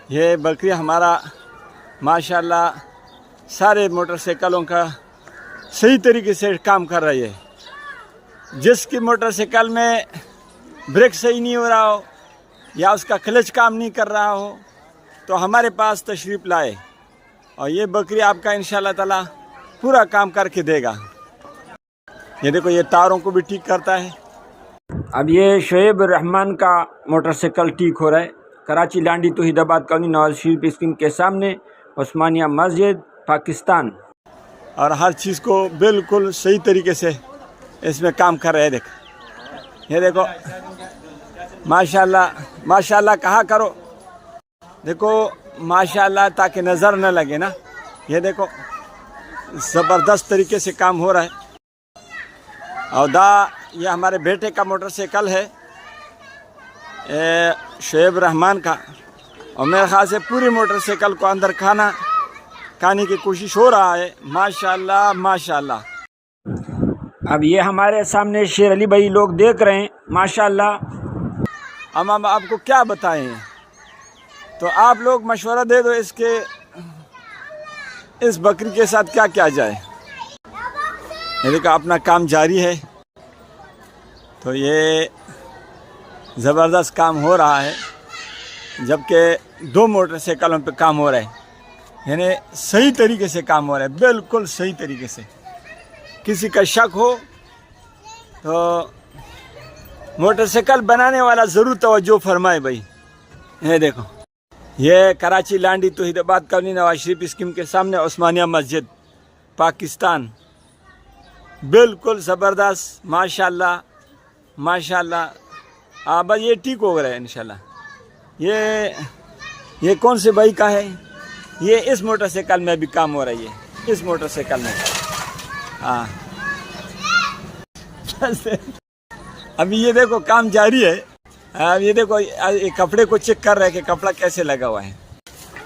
یہ بکری ہمارا ماشاءاللہ سارے موٹر سائیکلوں کا صحیح طریقے سے کام کر رہی ہے. جس کی موٹر سائیکل میں بریک صحیح نہیں ہو رہا ہو یا اس کا کلچ کام نہیں کر رہا ہو تو ہمارے پاس تشریف لائے اور یہ بکری آپ کا انشاءاللہ تعالی پورا کام کر کے دے گا. یہ دیکھو یہ تاروں کو بھی ٹھیک کرتا ہے. اب یہ شعیب الرحمان کا موٹر سائیکل ٹھیک ہو رہا ہے. کراچی لانڈی توحید آباد کالونی نواز شریف اسکیم کے سامنے عثمانیہ مسجد پاکستان. اور ہر چیز کو بالکل صحیح طریقے سے اس میں کام کر رہے ہیں. یہ دیکھو ماشاءاللہ ماشاءاللہ کہا کرو. دیکھو ماشاءاللہ تاکہ نظر نہ لگے نا. یہ دیکھو زبردست طریقے سے کام ہو رہا ہے. اور یہ ہمارے بیٹے کا موٹر سائیکل ہے شعیب الرحمان کا. اور میرے خیال سے پوری موٹر سائیکل کو اندر کھانے کی کوشش ہو رہا ہے. ماشاءاللہ ماشاءاللہ. اب یہ ہمارے سامنے شیر علی بھائی لوگ دیکھ رہے ہیں ماشاءاللہ. ہم آپ کو کیا بتائیں تو آپ لوگ مشورہ دے دو اس بکری کے ساتھ کیا کیا جائے. یہ دیکھو اپنا کام جاری ہے. تو یہ زبردست کام ہو رہا ہے جبکہ 2 موٹر سائیکلوں پہ کام ہو رہا ہے. یعنی صحیح طریقے سے کام ہو رہا ہے بالکل صحیح طریقے سے. کسی کا شک ہو تو موٹر سائیکل بنانے والا ضرور توجہ فرمائے بھائی. یہ دیکھو یہ کراچی لانڈی توحید آباد کالونی نواز شریف اسکیم کے سامنے عثمانیہ مسجد پاکستان. بالکل زبردست ماشاءاللہ ماشاءاللہ. بس یہ ٹھیک ہو رہا ہے انشاءاللہ. یہ کون سے بھائی کا ہے؟ یہ اس موٹر سائیکل میں بھی کام ہو رہی ہے. اس موٹر سائیکل میں ہاں. ابھی یہ دیکھو کام جاری ہے. اب یہ دیکھو یہ کپڑے کو چیک کر رہے ہیں کہ کپڑا کیسے لگا ہوا ہے.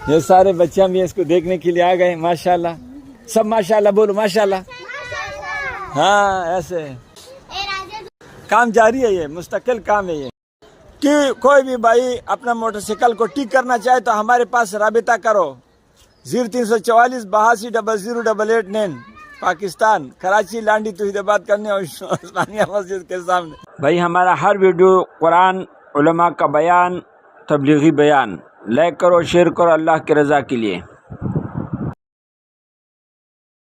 یہ سارے بچے بھی اس کو دیکھنے کے لیے آ گئے. ماشاءاللہ سب ماشاءاللہ بولو ماشاءاللہ. ہاں ایسے کام جاری ہے. یہ مستقل کام ہے. یہ کہ کوئی بھی بھائی اپنا موٹر سائیکل کو ٹھیک کرنا چاہے تو ہمارے پاس رابطہ کرو. 0344 82 008889 پاکستان کراچی لانڈی توحید آباد کرنے اور عثمانیہ مسجد کے سامنے. بھائی ہمارا ہر ویڈیو قرآن علماء کا بیان تبلیغی بیان لائک کرو شیئر کرو اللہ کی رضا کے لیے.